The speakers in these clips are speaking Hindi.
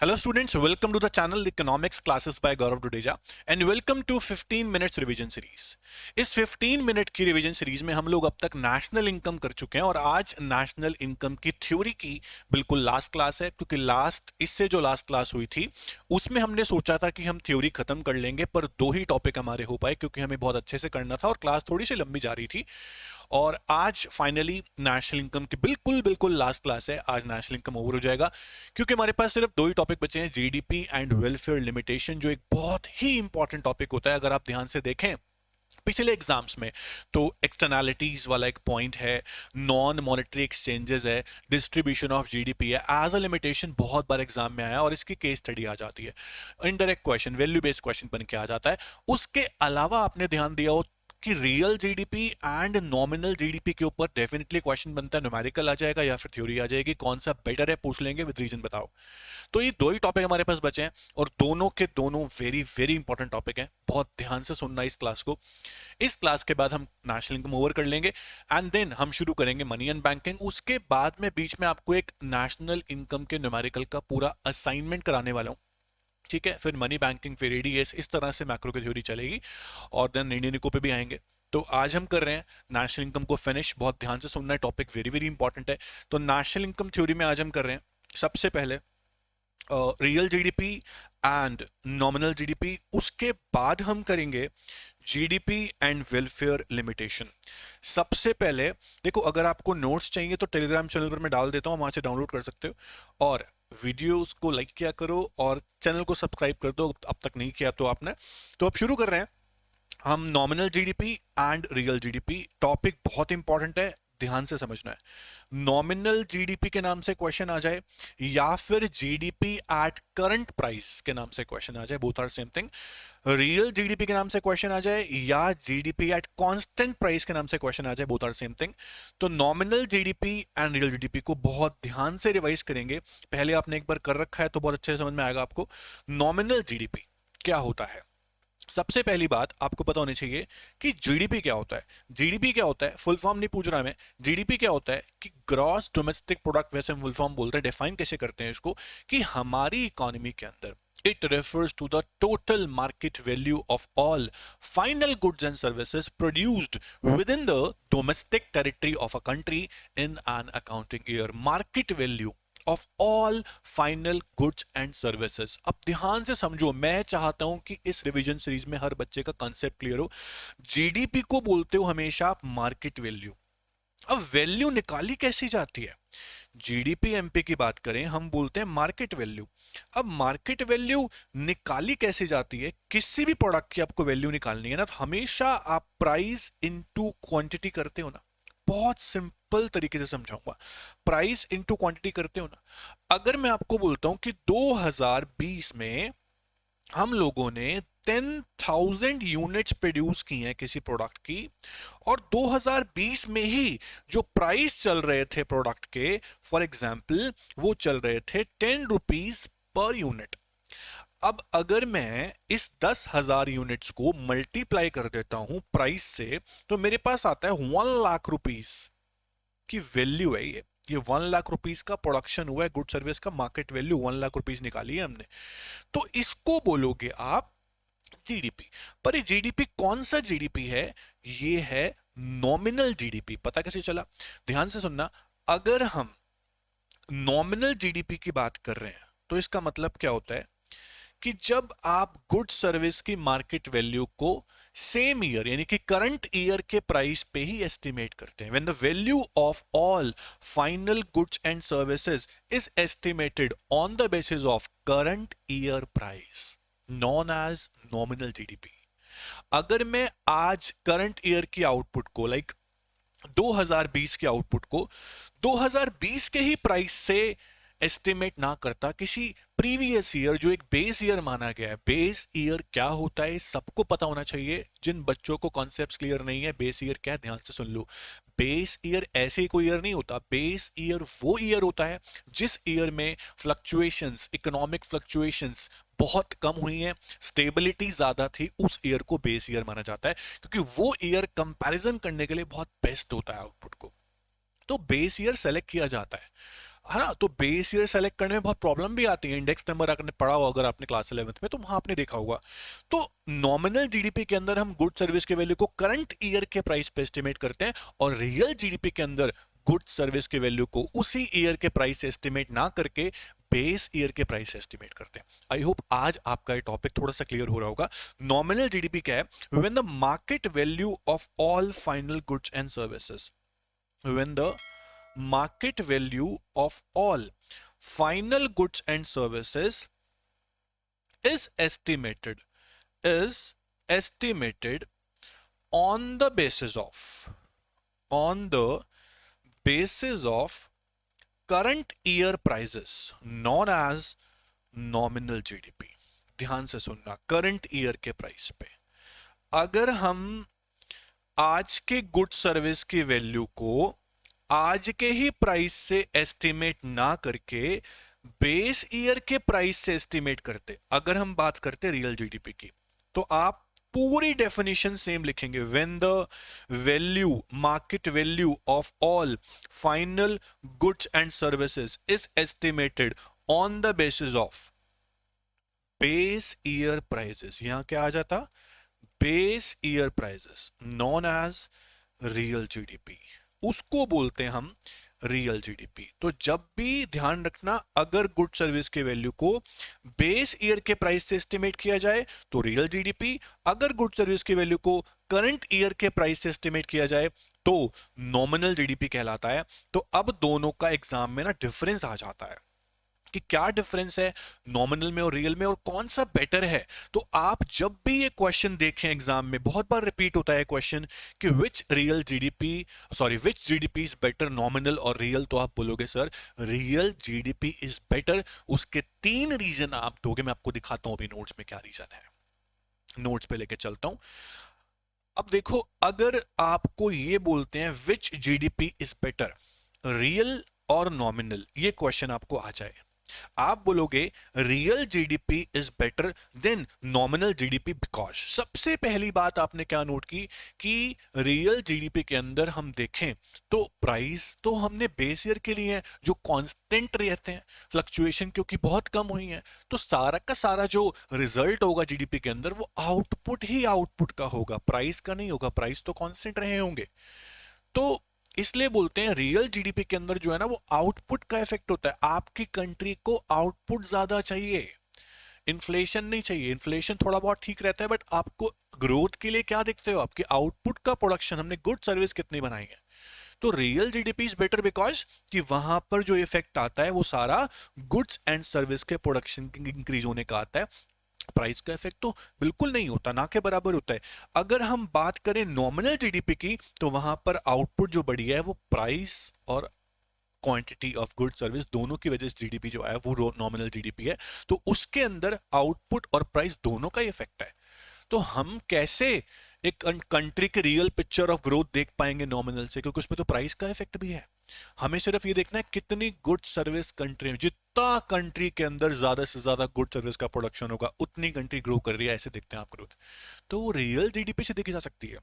Hello students, welcome to the channel Economics Classes by Gaurav Dudeja and welcome to 15 minutes revision series। इस 15 मिनट की रिवीजन सीरीज में हम लोग अब तक नेशनल इनकम कर चुके हैं और आज नेशनल इनकम की थ्योरी की बिल्कुल लास्ट क्लास है, क्योंकि इससे जो लास्ट क्लास हुई थी उसमें हमने सोचा था कि हम थ्योरी खत्म कर लेंगे, पर दो ही टॉपिक हमारे हो पाए क्योंकि हमें बहुत अच्छे से करना था और क्लास थोड़ी सी लंबी जा रही थी। और आज फाइनली नेशनल इनकम की बिल्कुल बिल्कुल लास्ट क्लास है। आज नेशनल इनकम ओवर हो जाएगा क्योंकि हमारे पास सिर्फ दो ही टॉपिक बचे हैं, जीडीपी एंड वेलफेयर लिमिटेशन, जो एक बहुत ही इंपॉर्टेंट टॉपिक होता है। अगर आप ध्यान से देखें पिछले एग्जाम्स में तो एक्सटर्नैलिटीज वाला एक पॉइंट है, नॉन मॉनेटरी एक्सचेंजेस है, डिस्ट्रीब्यूशन ऑफ जीडीपी है, एज अ लिमिटेशन बहुत बार एग्जाम में आया और इसकी केस स्टडी आ जाती है, indirect question value based question बन के आ जाता है। उसके अलावा आपने ध्यान दिया हो कि real GDP and nominal GDP के ऊपर डेफिनेटली क्वेश्चन बनता है, न्यूमेरिकल आ जाएगा या फिर थ्योरी आ जाएगी, कौन सा बेटर है पूछ लेंगे, विद रीजन बताओ। तो ये दो ही टॉपिक हमारे पास बचे हैं और दोनों के दोनों वेरी वेरी इंपॉर्टेंट टॉपिक हैं। बहुत ध्यान से सुनना इस क्लास को। इस क्लास के बाद हम नेशनल इनकम ओवर कर लेंगे एंड देन हम शुरू करेंगे मनी एंड बैंकिंग। उसके बाद में बीच में आपको एक नेशनल इनकम के न्यूमेरिकल का पूरा असाइनमेंट कराने वाला हूं, ठीक है। फिर मनी बैंकिंग, फिर एडीएस, इस तरह से मैक्रो की थ्योरी चलेगी और देन इंडियन इको पे भी आएंगे। तो आज हम कर रहे हैं नेशनल इनकम को फिनिश। बहुत ध्यान से सुनना है, टॉपिक वेरी वेरी इंपॉर्टेंट है। तो नेशनल इनकम थ्योरी में आज हम कर रहे हैं सबसे पहले real GDP and nominal GDP. उसके बाद हम करेंगे जीडीपी एंड वेलफेयर लिमिटेशन। सबसे पहले देखो, अगर आपको नोट्स चाहिए तो टेलीग्राम चैनल पर मैं डाल देता हूं, वहां से डाउनलोड कर सकते हो। और वीडियोस को लाइक किया करो और चैनल को सब्सक्राइब कर दो अब तक नहीं किया तो आपने। तो अब शुरू कर रहे हैं हम nominal GDP and real GDP. Topic बहुत इंपॉर्टेंट है, ध्यान से समझना है। नॉमिनल जीडीपी के नाम से क्वेश्चन आ जाए या फिर जीडीपी एट करंट प्राइस के नाम से क्वेश्चन आ जाए, both are same thing. Real GDP के नाम से क्वेश्चन आ जाए या जीडीपी एट कांस्टेंट प्राइस के नाम से क्वेश्चन आ जाए, बोथ आर सेम थिंग। तो nominal GDP and real GDP को बहुत ध्यान से रिवाइज करेंगे। पहले आपने एक बार कर रखा है तो बहुत अच्छे से समझ में आएगा आपको नॉमिनल जीडीपी क्या होता है। सबसे पहली बात आपको पता होनी चाहिए कि जीडीपी क्या होता है। जीडीपी क्या होता है, फुल फॉर्म नहीं पूछ रहा मैं। जीडीपी क्या होता है कि ग्रॉस डोमेस्टिक प्रोडक्ट, वैसे हम फुल फॉर्म बोलते हैं। डिफाइन कैसे करते हैं इसको कि हमारी इकोनॉमी के अंदर it refers to the total market value of all final goods and services produced within the domestic territory of a country in an accounting year. Market value of all final goods and services. अब ध्यान से समझो, मैं चाहता हूं कि इस रिवीजन सीरीज में हर बच्चे का कंसेप्ट क्लियर हो। जीडीपी को बोलते हो हमेशा आप मार्केट वैल्यू। अब वैल्यू निकाली कैसी जाती है? जीडीपी एमपी की बात करें, हम बोलते हैं मार्केट वैल्यू। अब मार्केट वैल्यू निकाली कैसे जाती है? किसी भी प्रोडक्ट की आपको वैल्यू निकालनी है ना, तो हमेशा आप प्राइस इनटू क्वांटिटी करते हो ना। बहुत सिंपल तरीके से समझाऊंगा, प्राइस इनटू क्वांटिटी करते हो ना। अगर मैं आपको बोलता हूं कि 2020 में हम लोगों ने 10,000 यूनिट्स प्रोड्यूस की हैं किसी प्रोडक्ट की, और 2020 में ही जो प्राइस चल रहे थे प्रोडक्ट के, फॉर एग्जाम्पल वो चल रहे थे 10 रुपीज पर यूनिट। अब अगर मैं इस 10,000 यूनिट्स को मल्टीप्लाई कर देता हूं प्राइस से, तो मेरे पास आता है 1 लाख रुपीस की वैल्यू है। ये 1 लाख रुपीस का प्रोडक्शन हुआ है, गुड सर्विस का मार्केट वैल्यू 1 लाख रुपीस निकाली है हमने। तो इसको बोलोगे आप जीडीपी। पर ये जीडीपी कौन सा जीडीपी है? ये है नॉमिनल जीडीपी। पता कैसे चला? ध्यान से सुनना। अगर हम नॉमिनल जीडीपी की बात कर रहे हैं तो इसका मतलब क्या होता है कि जब आप गुड सर्विस की मार्केट वैल्यू को सेम ईयर यानी कि करंट ईयर के प्राइस पे ही एस्टिमेट करते हैं, when the value of all final goods and services is estimated on the basis of current year price, known as nominal GDP. अगर मैं आज करंट ईयर की आउटपुट को, लाइक 2020 के आउटपुट को 2020 के ही प्राइस से एस्टिमेट ना करता, किसी प्रीवियस ईयर जो एक बेस ईयर माना गया है। बेस ईयर क्या होता है सबको पता होना चाहिए। जिन बच्चों को कॉन्सेप्ट्स क्लियर नहीं है, बेस ईयर क्या है ध्यान से सुन लो। बेस ईयर ऐसे ही कोई ईयर नहीं होता। बेस ईयर वो ईयर होता है जिस ईयर में फ्लक्चुएशंस, इकोनॉमिक फ्लक्चुएशंस बहुत कम हुई हैं, स्टेबिलिटी ज्यादा थी, उस ईयर को बेस ईयर माना जाता है, क्योंकि वो ईयर कंपैरिजन करने के लिए बहुत बेस्ट होता है आउटपुट को। तो बेस ईयर सेलेक्ट किया जाता है। है ना। तो बेस ईयर सेलेक्ट करने में बहुत प्रॉब्लम भी आती है। इंडेक्स नंबर आपने पढ़ा हो अगर आपने क्लास 11th में, तो वहां आपने देखा होगा। तो नॉमिनल जीडीपी के अंदर हम गुड सर्विस के वैल्यू को करंट ईयर के प्राइस पे एस्टिमेट करते हैं, और रियल जीडीपी के अंदर गुड सर्विस के वैल्यू को उसी ईयर के प्राइस से एस्टिमेट ना करके बेस ईयर के प्राइस से एस्टिमेट करते हैं। आई होप आज आपका ये टॉपिक थोड़ा सा क्लियर हो रहा होगा। नॉमिनल जीडीपी क्या है? When the market value of all final goods and services, when the market value of all final goods and services is estimated on the basis of current year prices known as nominal GDP। ध्यान से सुनना, करंट ईयर के प्राइस पे अगर हम आज के गुड सर्विस की वैल्यू को आज के ही प्राइस से एस्टिमेट ना करके बेस ईयर के प्राइस से एस्टिमेट करते, अगर हम बात करते रियल जीडीपी की, तो आप पूरी डेफिनेशन सेम लिखेंगे। When the value, market value of all final goods and services is estimated on the basis of base year prices, यहां क्या आ जाता? Base year prices known as real GDP, उसको बोलते हैं हम रियल जीडीपी। तो जब भी ध्यान रखना, अगर गुड सर्विस के वैल्यू को बेस ईयर के प्राइस से एस्टिमेट किया जाए तो रियल जीडीपी, अगर गुड सर्विस की वैल्यू को करंट ईयर के प्राइस से एस्टिमेट किया जाए तो नॉमिनल जीडीपी कहलाता है। तो अब दोनों का एग्जाम में ना डिफरेंस आ जाता है कि क्या डिफरेंस है नॉमिनल में और रियल में, और कौन सा बेटर है। तो आप जब भी ये क्वेश्चन देखें एग्जाम में, बहुत बार रिपीट होता है क्वेश्चन कि विच जीडीपी इज बेटर, नॉमिनल और रियल, तो आप बोलोगे sir real GDP is better. उसके 3 रीजन आप दोगे, मैं आपको दिखाता हूं अभी नोट्स में क्या रीजन है। नोट्स पे लेके चलता हूं। अब देखो, अगर आपको ये बोलते हैं विच जीडीपी इज बेटर, रियल और नॉमिनल, ये क्वेश्चन आपको आ जाए, आप बोलोगे real GDP is better than nominal GDP because, सबसे पहली बात आपने क्या नोट की कि रियल जीडीपी के अंदर हम देखें तो प्राइस तो हमने बेस ईयर के लिए हैं जो कांस्टेंट रहते हैं, फ्लक्चुएशन क्योंकि बहुत कम हुई है, तो सारा का सारा जो रिजल्ट होगा जीडीपी के अंदर वो आउटपुट ही आउटपुट का होगा, प्राइस का नहीं होगा, प्राइस तो कांस्टेंट रहे होंगे। तो इसलिए बोलते हैं रियल जीडीपी के अंदर जो है ना वो आउटपुट का इफेक्ट होता है। आपकी कंट्री को आउटपुट ज्यादा चाहिए, इन्फ्लेशन नहीं चाहिए। इन्फ्लेशन थोड़ा बहुत ठीक रहता है, बट आपको ग्रोथ के लिए क्या देखते हो? आपके आउटपुट का प्रोडक्शन, हमने गुड सर्विस कितनी बनाई है। तो real GDP is better because कि वहां पर जो इफेक्ट आता है वो सारा गुड्स एंड सर्विस के प्रोडक्शन इंक्रीज होने का आता है, प्राइस का इफेक्ट तो बिल्कुल नहीं होता, ना के बराबर होता है। अगर हम बात करें नॉमिनल जीडीपी की तो वहां पर आउटपुट जो बढ़ी है वो प्राइस और क्वांटिटी ऑफ गुड सर्विस दोनों की वजह से जीडीपी जो है वो नॉमिनल जीडीपी है। तो उसके अंदर आउटपुट और प्राइस दोनों का इफेक्ट है। तो हम कैसे एक कंट्री के रियल पिक्चर ऑफ ग्रोथ देख पाएंगे नॉमिनल से, क्योंकि उसमें तो प्राइस का इफेक्ट भी है। हमें सिर्फ ये देखना है कितनी गुड सर्विस कंट्री में, जितना कंट्री के अंदर ज्यादा से ज्यादा गुड सर्विस का प्रोडक्शन होगा उतनी कंट्री ग्रो कर रही है, ऐसे देखते हैं आप ग्रोथ। तो वो रियल जीडीपी से देखी जा सकती है।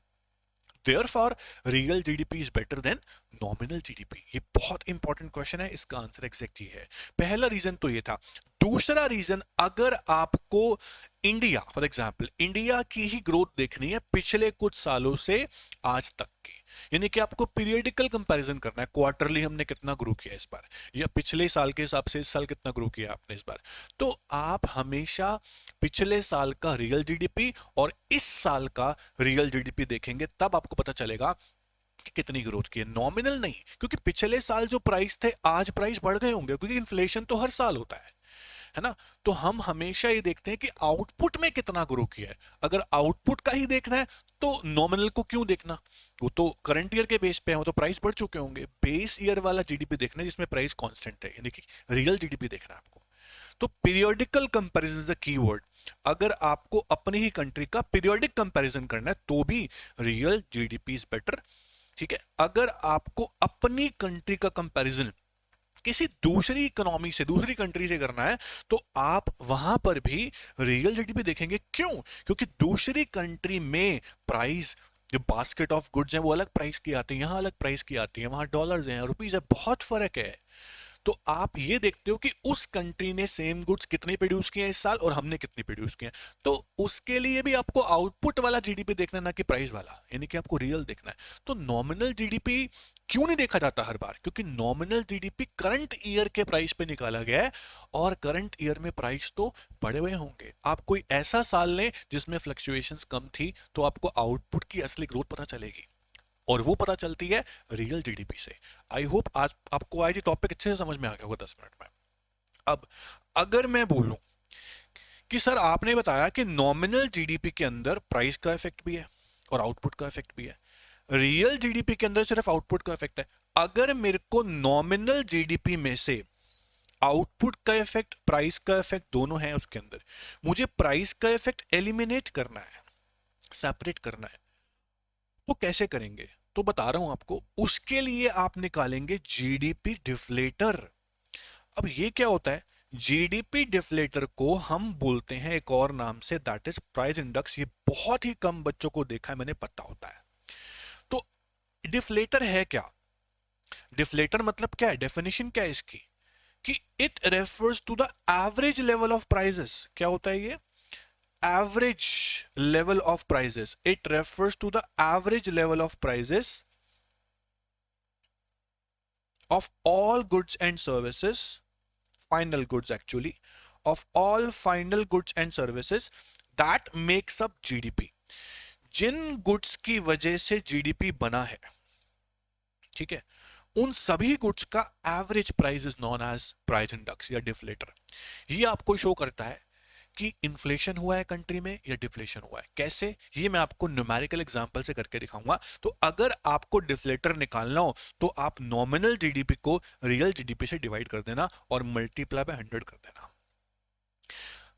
Therefore, real GDP is better than nominal GDP। ये बहुत इंपॉर्टेंट क्वेश्चन है, इसका आंसर एग्जैक्ट ही है। पहला रीजन तो ये था। दूसरा रीजन, अगर आपको इंडिया, फॉर एग्जाम्पल इंडिया की ही ग्रोथ देखनी है पिछले कुछ सालों से आज तक की, यानी कि आपको पीरियडिकल कंपैरिजन करना है, क्वार्टरली हमने कितना ग्रो किया इस बार, या पिछले साल के हिसाब से इस साल कितना ग्रो किया आपने इस बार, तो आप हमेशा पिछले साल का रियल जीडीपी और इस साल का रियल जीडीपी देखेंगे, तब आपको पता चलेगा कि कितनी ग्रोथ की है, नॉमिनल नहीं। क्योंकि पिछले साल जो प्राइस थे आज प्राइस बढ़ गए होंगे, क्योंकि इन्फ्लेशन तो हर साल होता है ना। तो हम हमेशा ये देखते हैं कि आउटपुट में कितना ग्रो किया है। अगर आउटपुट का ही देखना है तो नॉमिनल को क्यों देखना, वो तो करंट ईयर के बेस पे है, तो प्राइस बढ़ चुके होंगे। बेस ईयर वाला जीडीपी देखना है जिसमें प्राइस कांस्टेंट है, यानी कि रियल जीडीपी देखना है आपको। तो periodical comparison is the keyword. अगर आपको अपनी ही कंट्री का पीरियोडिक कंपैरिजन करना है तो भी रियल जीडीपी इज बेटर, ठीक है। अगर आपको अपनी कंट्री का कंपैरिजन किसी दूसरी इकोनॉमी से, दूसरी कंट्री से करना है तो आप वहां पर भी रियल जीडीपी देखेंगे। क्यों? क्योंकि दूसरी कंट्री में प्राइस, जो बास्केट ऑफ गुड्स है वो अलग प्राइस की आती है, यहां अलग प्राइस की आती है, वहां डॉलर्स हैं, रुपीज है, बहुत फर्क है। तो आप ये देखते हो कि उस कंट्री ने सेम गुड्स कितने प्रोड्यूस किए हैं इस साल और हमने कितने प्रोड्यूस किए हैं। तो उसके लिए भी आपको आउटपुट वाला जीडीपी देखना है, ना कि प्राइस वाला, यानी कि आपको रियल देखना है। तो नॉमिनल जीडीपी क्यों नहीं देखा जाता हर बार? क्योंकि नॉमिनल जीडीपी करंट ईयर के प्राइस पे निकाला गया है और करंट ईयर में प्राइस तो बढ़े हुए होंगे। आप कोई ऐसा साल लें जिसमें फ्लक्चुएशंस कम थी, तो आपको आउटपुट की असली ग्रोथ पता चलेगी, और वो पता चलती है रियल जीडीपी से। आई होप आज आपको आज ये टॉपिक अच्छे से समझ में आ गया होगा 10 मिनट में। अब अगर मैं बोलूं कि सर आपने बताया कि नॉमिनल जीडीपी के अंदर प्राइस का इफेक्ट भी है और आउटपुट का इफेक्ट भी है, रियल जीडीपी के अंदर सिर्फ आउटपुट का इफेक्ट है। अगर मेरे को नॉमिनल जीडीपी में से आउटपुट का इफेक्ट, प्राइस का इफेक्ट दोनों है उसके अंदर, मुझे प्राइस का इफेक्ट एलिमिनेट करना है, सेपरेट करना है, तो कैसे करेंगे? तो बता रहा हूं आपको, उसके लिए आप निकालेंगे जीडीपी डिफ्लेटर। अब ये क्या होता है? जीडीपी डिफ्लेटर को हम बोलते हैं एक और नाम से, दैट इज प्राइस इंडेक्स। ये बहुत ही कम बच्चों को देखा है मैंने, पता होता है। तो डिफ्लेटर है क्या? डिफ्लेटर मतलब क्या है? डेफिनेशन क्या है इसकी? कि it refers to the average level of prices. क्या होता है ये? average level of prices. It refers to the average level of prices of all goods and services, final goods actually, of all final goods and services that makes up GDP. जिन गुड्स की वजह से जीडीपी बना है, ठीक है, उन सभी गुड्स का average price is known as price index या डिफ्लेटर। ये आपको शो करता है कि इन्फ्लेशन हुआ है कंट्री में या डिफ्लेशन हुआ है। कैसे? ये मैं आपको न्यूमेरिकल एग्जांपल से करके दिखाऊंगा। तो अगर आपको डिफ्लेटर निकालना हो तो आप नॉमिनल जीडीपी को रियल जीडीपी से डिवाइड कर देना और मल्टीप्लाई बाय 100 कर देना।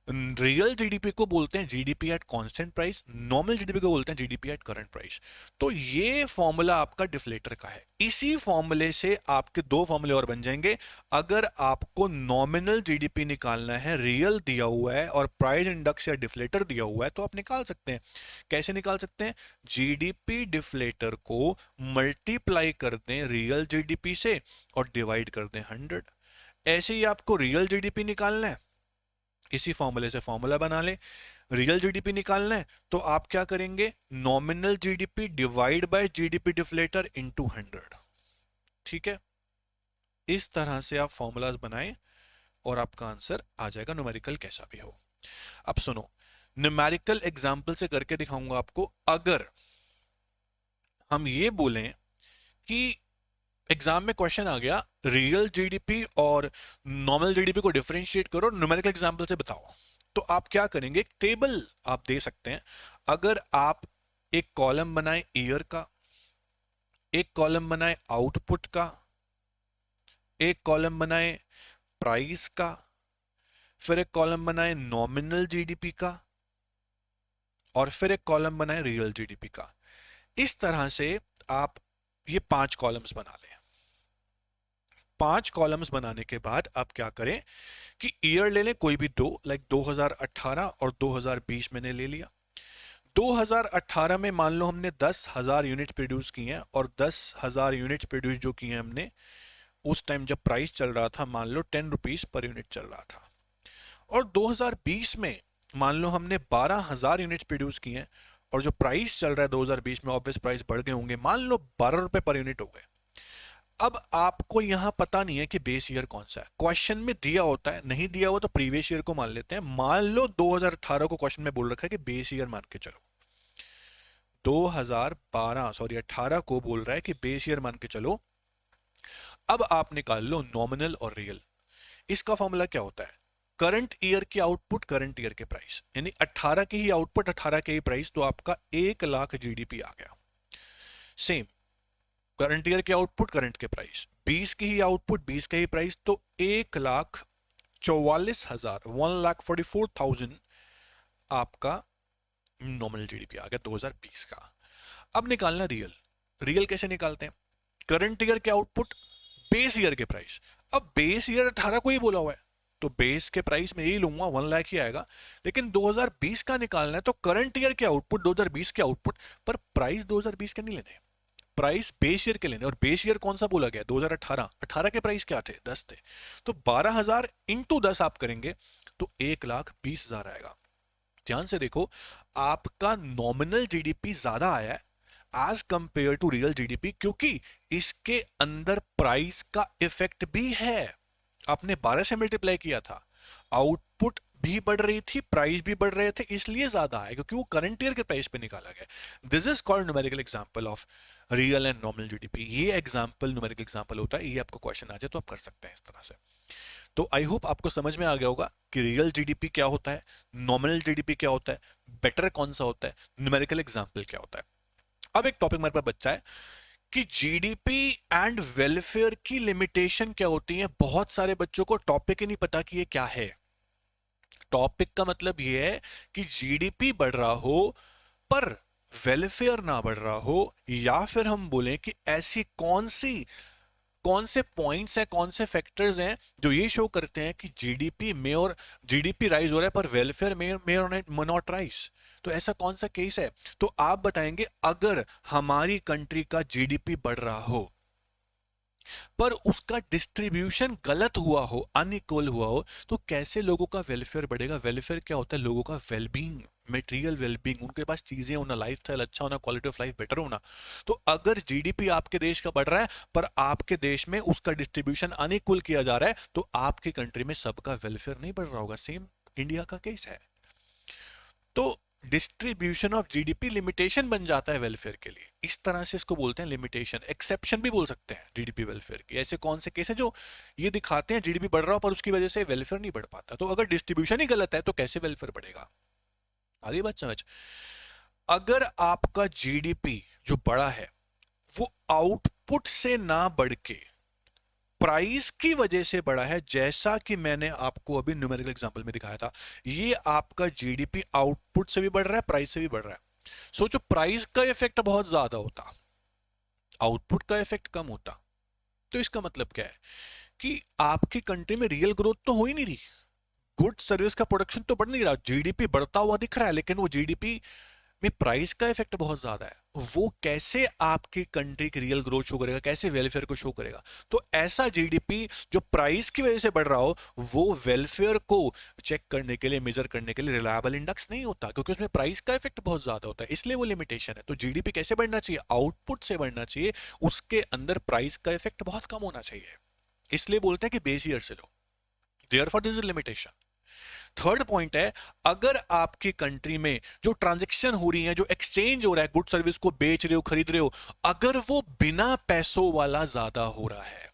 रियल जीडीपी को बोलते हैं GDP at constant price, nominal GDP को बोलते हैं जीडीपी एट करंट प्राइस। तो ये फॉर्मूला आपका डिफ्लेटर का है। इसी फॉर्मूले से आपके दो फॉर्मूले और बन जाएंगे। अगर आपको नॉमिनल जीडीपी निकालना है, रियल दिया हुआ है और प्राइस इंडेक्स या डिफ्लेटर दिया हुआ है, तो आप निकाल सकते हैं। कैसे निकाल सकते हैं? जीडीपी डिफ्लेटर को मल्टीप्लाई कर दें रियल जीडीपी से और डिवाइड कर दें 100। ऐसे ही आपको रियल जीडीपी निकालना है, इसी फॉर्मूले से फॉर्मूला बना ले। रियल जीडीपी निकालना है तो आप क्या करेंगे? Nominal GDP divide by GDP deflator into 100। ठीक है, इस तरह से आप फॉर्मूलाज बनाएं और आपका आंसर आ जाएगा, न्यूमेरिकल कैसा भी हो। अब सुनो, न्यूमेरिकल एग्जांपल से करके दिखाऊंगा आपको। अगर हम ये बोलें कि एग्जाम में क्वेश्चन आ गया रियल जीडीपी और नॉमिनल जीडीपी को डिफरेंशिएट करो, न्यूमेरिकल एग्जांपल से बताओ, तो आप क्या करेंगे? एक टेबल आप दे सकते हैं। अगर आप एक कॉलम बनाए ईयर का, एक कॉलम बनाए आउटपुट का, एक कॉलम बनाए प्राइस का, फिर एक कॉलम बनाए नॉमिनल जीडीपी का, और फिर एक कॉलम बनाए रियल जीडीपी का। इस तरह से आप ये 5 कॉलम्स बना लें। 5 कॉलम्स बनाने के बाद आप क्या करें कि ईयर ले लें कोई भी दो, लाइक 2018 और 2020 मैंने ले लिया। 2018 में मान लो हमने 10,000 यूनिट प्रोड्यूस किए हैं, और 10,000 यूनिट प्रोड्यूस जो किए हैं हमने, उस टाइम जब प्राइस चल रहा था मान लो 10 रुपीज पर यूनिट चल रहा था। और 2020 में मान लो हमने 12,000 यूनिट प्रोड्यूस किए हैं, और जो प्राइस चल रहा है 2020 में, ऑब्वियस प्राइस बढ़ गए होंगे, मान लो 12 रुपए पर यूनिट हो गए। अब आपको यहां पता नहीं है कि बेस ईयर कौन सा है। क्वेश्चन में दिया होता है, नहीं दिया हुआ तो प्रीवियस ईयर को मान लेते हैं। मान लो 2018 को क्वेश्चन में बोल रखा है कि बेस ईयर मान के चलो, 2012 सॉरी 18 को बोल रहा है कि बेस ईयर मान के चलो। अब आप निकाल लो नॉमिनल और रियल। इसका फॉर्मूला क्या होता है? करंट ईयर की आउटपुट करंट ईयर के प्राइस, यानी 18 की ही आउटपुट 18 के ही प्राइस, तो आपका 1 लाख जीडीपी आ गया। सेम करंट ईयर के आउटपुट करंट के प्राइस, 20 की ही आउटपुट 20 के ही प्राइस, तो 1,44,000 1,44,000 आपका नॉमिनल जीडीपी आ गया 2020 का। अब निकालना रियल। रियल कैसे निकालते हैं? करंट ईयर के आउटपुट बेस ईयर के प्राइस। अब बेस ईयर 18 को ही बोला हुआ है, तो बेस के प्राइस में यही लूंगा, 1 लाख ही आएगा। लेकिन 2020 का निकालना है तो करंट ईयर के आउटपुट 2020 के आउटपुट पर प्राइस 2020 के नहीं लेने, प्राइस बेस ईयर के लेने, और बेस ईयर कौन सा बोला गया, 2018, 18 के प्राइस क्या थे, 10 थे। तो 12,000 इंटू 10 आप करेंगे तो 1,20,000 आएगा। ध्यान से देखो, आपका नॉमिनल जीडीपी ज्यादा आया है as compared to real GDP, क्योंकि इसके अंदर प्राइस का इफेक्ट भी है। आपने 12 से मल्टीप्लाई किया था, आउटपुट भी बढ़ रही थी, प्राइस भी बढ़ रहे थे, इसलिए ज्यादा है क्योंकि वो करंट ईयर के प्राइस पे निकाला गया। This is called numerical example of real and nominal GDP. ये एग्जांपल न्यूमेरिकल एग्जांपल होता है, ये आपको क्वेश्चन आ जाए तो आप कर सकते हैं इस तरह से। तो आई होप आपको समझ में आ गया होगा कि रियल जीडीपी क्या होता है, नॉमिनल जीडीपी क्या होता है, बेटर कौन सा होता है, न्यूमेरिकल एग्जांपल क्या होता है। अब एक टॉपिक मेरे पास बच्चा है कि जीडीपी एंड वेलफेयर की लिमिटेशन क्या होती है। बहुत सारे बच्चों को टॉपिक ही नहीं पता कि ये क्या है। टॉपिक का मतलब ये है कि जीडीपी बढ़ रहा हो पर वेलफेयर ना बढ़ रहा हो, या फिर हम बोलें कि ऐसी कौन से पॉइंट्स हैं, कौन से फैक्टर्स हैं जो ये शो करते हैं कि जीडीपी में और जीडीपी राइज हो रहा है पर वेलफेयर में नॉट राइज। तो ऐसा कौन सा केस है, तो आप बताएंगे अगर हमारी कंट्री का जीडीपी बढ़ रहा हो पर उसका डिस्ट्रीब्यूशन गलत हुआ हो, अनइक्वल हुआ हो, तो कैसे लोगों का वेलफेयर बढ़ेगा। वेलफेयर क्या होता है, लोगों का वेलबींग, मटेरियल वेलबींग, उनके पास चीजें होना, लाइफस्टाइल अच्छा होना, क्वालिटी ऑफ लाइफ बेटर होना। तो अगर जीडीपी आपके देश का बढ़ रहा है पर आपके देश में उसका डिस्ट्रीब्यूशन अनइक्वल किया जा रहा है, तो आपकी कंट्री में सबका वेलफेयर नहीं बढ़ रहा होगा। सेम इंडिया का केस है। तो डिस्ट्रीब्यूशन ऑफ जीडीपी लिमिटेशन बन जाता है वेलफेयर के लिए। इस तरह से इसको बोलते हैं लिमिटेशन, एक्सेप्शन भी बोल सकते हैं जीडीपी वेलफेयर की। ऐसे कौन से केस है जो ये दिखाते हैं जीडीपी बढ़ रहा हो पर उसकी वजह से वेलफेयर नहीं बढ़ पाता। तो अगर डिस्ट्रीब्यूशन ही गलत है तो कैसे वेलफेयर बढ़ेगा। आगे बात समझ, अगर आपका जीडीपी जो बड़ा है वो आउटपुट से ना बढ़ के प्राइस की वजह से बढ़ा है, जैसा कि मैंने आपको अभी न्यूमेरिकल एग्जांपल में दिखाया था, ये आपका जीडीपी आउटपुट से भी बढ़ रहा है, प्राइस से भी बढ़ रहा है। सोचो प्राइस का इफेक्ट बहुत ज्यादा होता, आउटपुट का इफेक्ट कम होता, तो इसका मतलब क्या है कि आपकी कंट्री में रियल ग्रोथ तो हो ही नहीं रही, गुड सर्विस का प्रोडक्शन तो बढ़ नहीं रहा, जीडीपी बढ़ता हुआ दिख रहा है लेकिन वो जीडीपी में प्राइस का इफेक्ट बहुत ज्यादा है। वो कैसे आपकी कंट्री की रियल ग्रोथ शो करेगा, कैसे वेलफेयर को शो करेगा। तो ऐसा जीडीपी जो प्राइस की वजह से बढ़ रहा हो, वो वेलफेयर को चेक करने के लिए, मेजर करने के लिए रिलायबल इंडेक्स नहीं होता, क्योंकि उसमें प्राइस का इफेक्ट बहुत ज्यादा होता है, इसलिए वो लिमिटेशन है। तो जीडीपी कैसे बढ़ना चाहिए, आउटपुट से बढ़ना चाहिए, उसके अंदर प्राइस का इफेक्ट बहुत कम होना चाहिए, इसलिए बोलते हैं कि बेस ईयर से लो। Therefore this is limitation. Third point है, अगर आपकी कंट्री में जो ट्रांजैक्शन हो रही है, जो एक्सचेंज हो रहा है, गुड सर्विस को बेच रहे हो, खरीद रहे हो, अगर वो बिना पैसों वाला ज्यादा हो रहा है,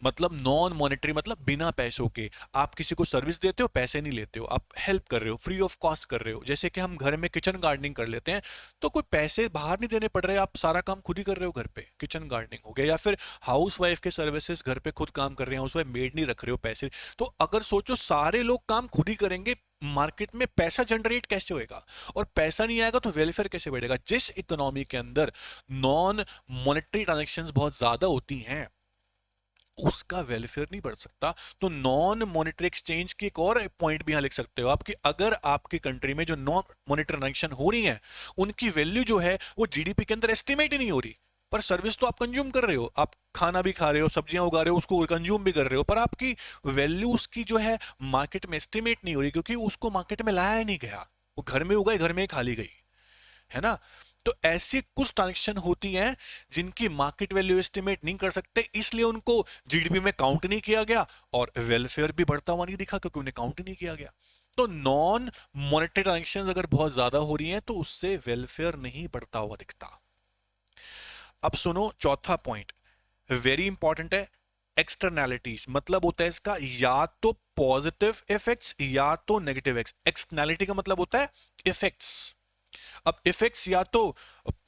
मतलब नॉन मॉनेटरी, मतलब बिना पैसों के, आप किसी को सर्विस देते हो, पैसे नहीं लेते हो, आप हेल्प कर रहे हो, फ्री ऑफ कॉस्ट कर रहे हो। जैसे कि हम घर में किचन गार्डनिंग कर लेते हैं तो कोई पैसे बाहर नहीं देने पड़ रहे, आप सारा काम खुद ही कर रहे हो घर पे, किचन गार्डनिंग हो गया। या फिर हाउस वाइफ के सर्विसेज घर पे खुद काम कर रहे हैं, हाउस वाइफ मेड नहीं रख रहे हो पैसे। तो अगर सोचो सारे लोग काम खुद ही करेंगे, मार्केट में पैसा जनरेट कैसे होएगा, और पैसा नहीं आएगा तो वेलफेयर कैसे बढ़ेगा। जिस इकोनॉमी के अंदर नॉन मॉनेटरी ट्रांजेक्शंस बहुत ज्यादा होती हैं उसका वेलफेयर नहीं बढ़ सकता। तो नॉन मॉनेटरी एक्सचेंज की एक और पॉइंट भी यहां लिख सकते हो आप कि अगर आपकी कंट्री में जो नॉन मॉनेटरी ट्रांजैक्शन हो रही है उनकी वैल्यू जो है वो जीडीपी के अंदर एस्टिमेट ही नहीं हो रही, पर सर्विस तो आप कंज्यूम कर रहे हो, आप खाना भी खा रहे हो, सब्जियां उगा रहे हो, उसको कंज्यूम भी कर रहे हो, पर आपकी वैल्यू उसकी जो है मार्केट में एस्टिमेट नहीं हो रही, क्योंकि उसको मार्केट में लाया ही नहीं गया, वो घर में उगाई, घर में ही खा ली गई, है ना। तो ऐसी कुछ ट्रांजेक्शन होती हैं जिनकी मार्केट वैल्यू एस्टिमेट नहीं कर सकते, इसलिए उनको जीडीपी में काउंट नहीं किया गया और वेलफेयर भी बढ़ता हुआ नहीं दिखा क्योंकि उन्हें काउंट नहीं किया गया। तो नॉन मॉनेटरी ट्रांजेक्शन अगर बहुत ज्यादा हो रही हैं तो उससे वेलफेयर नहीं बढ़ता हुआ दिखता। अब सुनो चौथा पॉइंट, वेरी इंपॉर्टेंट है, एक्सटर्नैलिटीज। मतलब होता है इसका या तो पॉजिटिव इफेक्ट्स या तो नेगेटिव एक्सटर्नैलिटी का मतलब होता है इफेक्ट्स। अब इफेक्ट्स या तो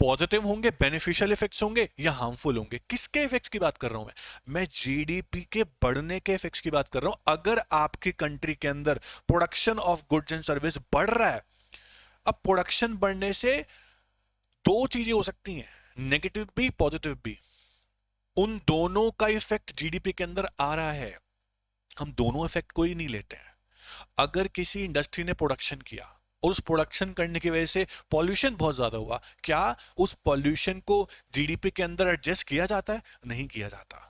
पॉजिटिव होंगे, बेनिफिशियल इफेक्ट्स होंगे, या हार्मफुल होंगे। किसके इफेक्ट्स की बात कर रहा हूं मैं जीडीपी के बढ़ने के इफेक्ट्स की बात कर रहा हूं। अगर आपकी कंट्री के अंदर production of goods and service बढ़ रहा है, अब प्रोडक्शन बढ़ने से दो चीजें हो सकती हैं, नेगेटिव भी पॉजिटिव भी, उन दोनों का इफेक्ट जीडीपी के अंदर आ रहा है। हम दोनों इफेक्ट को ही नहीं लेते हैं। अगर किसी इंडस्ट्री ने प्रोडक्शन किया और उस प्रोडक्शन करने की वजह से पॉल्यूशन बहुत ज्यादा हुआ, क्या उस पॉल्यूशन को जीडीपी के अंदर एडजस्ट किया जाता है? नहीं किया जाता।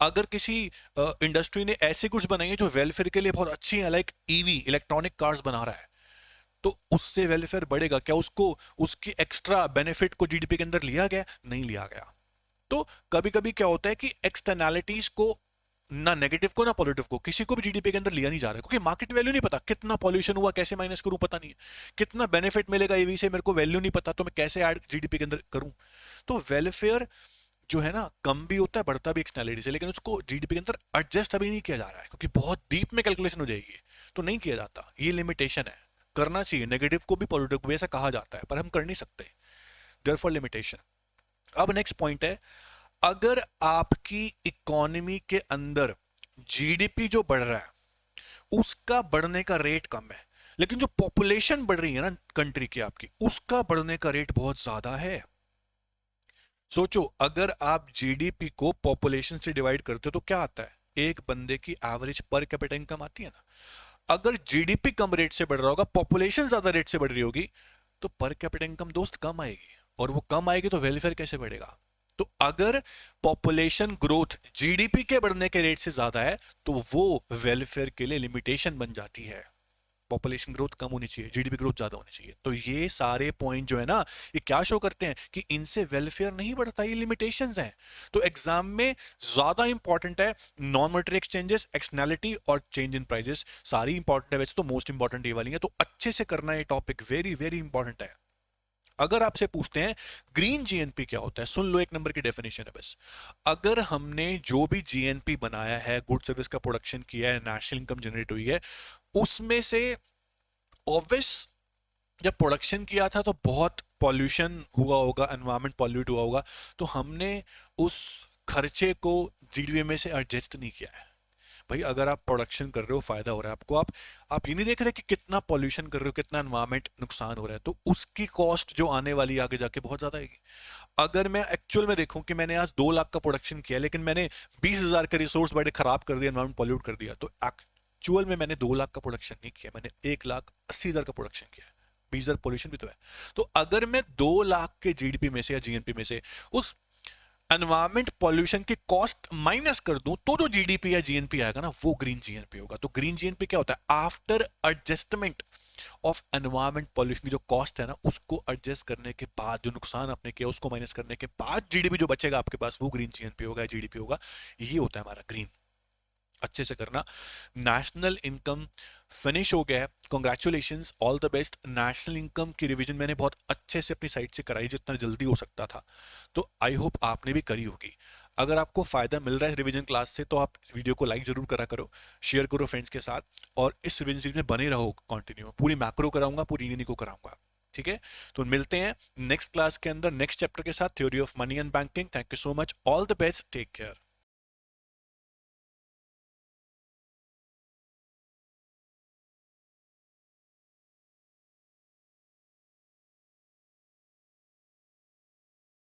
अगर किसी इंडस्ट्री ने ऐसे गुड्स बनाई है जो वेलफेयर के लिए बहुत अच्छी है, लाइक ईवी इलेक्ट्रॉनिक कार्स बना रहा है, तो उससे वेलफेयर बढ़ेगा क्या? उसको उसकी एक्स्ट्रा बेनिफिट को जीडीपी के अंदर लिया गया? नहीं लिया गया। तो कभी कभी क्या होता है कि एक्सटर्नैलिटीज को, ना नेगेटिव को ना पॉजिटिव को, किसी को भी जीडीपी के अंदर लिया नहीं जा रहा है, क्योंकि मार्केट वैल्यू नहीं पता, कितना पॉल्यूशन हुआ कैसे माइनस करूं पता नहीं है, कितना बेनिफिट मिलेगा ईवी से मेरे को वैल्यू नहीं पता, तो मैं कैसे ऐड जीडीपी के अंदर करूं? तो वेलफेयर जो है ना कम भी होता है, बढ़ता भी एक्सटर्नैलिटी से, लेकिन उसको जीडीपी के अंदर एडजस्ट अभी नहीं किया जा रहा है, क्योंकि बहुत डीप में कैलकुलेशन हो जाएगी, तो नहीं किया जाता। ये लिमिटेशन है। करना चाहिए नेगेटिव को भी पॉजिटिव को भी, ऐसा कहा जाता है, पर हम कर नहीं सकते, देयरफॉर लिमिटेशन। अब नेक्स्ट पॉइंट है, अगर आपकी इकोनॉमी के अंदर जीडीपी जो बढ़ रहा है उसका बढ़ने का रेट कम है, लेकिन जो पॉपुलेशन बढ़ रही है ना कंट्री की आपकी, उसका बढ़ने का रेट बहुत ज्यादा है। सोचो, अगर आप जीडीपी को पॉपुलेशन से डिवाइड करते हो तो क्या आता है? एक बंदे की एवरेज पर कैपिटा इनकम आती है ना। अगर जीडीपी कम रेट से बढ़ रहा होगा, पॉपुलेशन ज्यादा रेट से बढ़ रही होगी, तो पर कैपिटा इनकम दोस्त कम आएगी, और वो कम आएगी तो वेलफेयर कैसे बढ़ेगा? तो अगर पॉपुलेशन ग्रोथ जीडीपी के बढ़ने के रेट से ज्यादा है, तो वो वेलफेयर के लिए लिमिटेशन बन जाती है। पॉपुलेशन ग्रोथ कम होनी चाहिए, जीडीपी ग्रोथ ज्यादा होनी चाहिए। तो ये सारे पॉइंट जो है ना, ये क्या शो करते हैं कि इनसे वेलफेयर नहीं बढ़ता, ये लिमिटेशंस हैं। तो एग्जाम में ज्यादा इंपॉर्टेंट है नॉन मॉनेटरी एक्सचेंजेस, एक्सटर्नैलिटी और चेंज इन प्राइजेस, सारी इंपॉर्टेंट है। वैसे तो मोस्ट इंपॉर्टेंट ये वाली है, तो अच्छे से करना ये टॉपिक, वेरी वेरी इंपॉर्टेंट है। अगर आपसे पूछते हैं ग्रीन जीएनपी क्या होता है, सुन लो, एक नंबर की डेफिनेशन है बस। अगर हमने जो भी जीएनपी बनाया है, गुड सर्विस का प्रोडक्शन किया है, नेशनल इनकम जनरेट हुई है, उसमें से ऑब्वियस जब प्रोडक्शन किया था तो बहुत पॉल्यूशन हुआ होगा, एनवायरमेंट पॉल्यूट हुआ होगा, तो हमने उस खर्चे को जीडीपी में से एडजस्ट नहीं किया है। भाई अगर आप प्रोडक्शन कर रहे हो, फायदा हो रहा है आपको, आप ये नहीं देख रहे कि कितना पॉल्यूशन कर रहे हो, कितना एनवायरमेंट नुकसान हो रहा है, तो उसकी कॉस्ट जो आने वाली आगे जाके बहुत ज्यादा आएगी। अगर मैं एक्चुअल में देखूं कि मैंने आज 2 लाख का प्रोडक्शन किया, लेकिन मैंने 20,000 का रिसोर्स बड़े खराब कर दिया, एनवायरमेंट पॉल्यूट कर दिया, तो एक्चुअल में मैंने 2 लाख का प्रोडक्शन नहीं किया, मैंने 1,80,000 का प्रोडक्शन किया। 20,000 पॉल्यूशन भी तो है। तो अगर मैं 2 लाख के जीडीपी में से या जीएनपी में से उस एनवायरमेंट पॉल्यूशन की कॉस्ट माइनस कर दूं, तो जो जीडीपी या जीएनपी आएगा ना, वो ग्रीन जीएनपी होगा। तो ग्रीन जीएनपी क्या होता है? After adjustment of environment pollution की जो कॉस्ट है ना, उसको एडजस्ट करने के बाद, जो नुकसान आपने किया उसको माइनस करने के बाद जीडीपी जो बचेगा आपके पास, वो ग्रीन जीएनपी होगा, जीडीपी होगा। ये होता है हमारा ग्रीन। अच्छे से करना। नेशनल इनकम फिनिश हो गया है, congratulations, all the best. National income की रिवीजन मैंने बहुत अच्छे से अपनी साइट से कराई, जितना जल्दी हो सकता था, तो आई होप आपने भी करी होगी। अगर आपको फायदा मिल रहा है रिवीजन क्लास से, तो आप वीडियो को लाइक जरूर करा करो, शेयर करो फ्रेंड्स के साथ, और इस रिवीजन सीरीज में बने रहो कंटिन्यू। पूरी मैक्रो कराऊंगा, पूरी यूनिको कराऊंगा, ठीक है? तो मिलते हैं नेक्स्ट क्लास के अंदर, नेक्स्ट चैप्टर के साथ, theory of money and banking. Thank you so much, all the best, take care.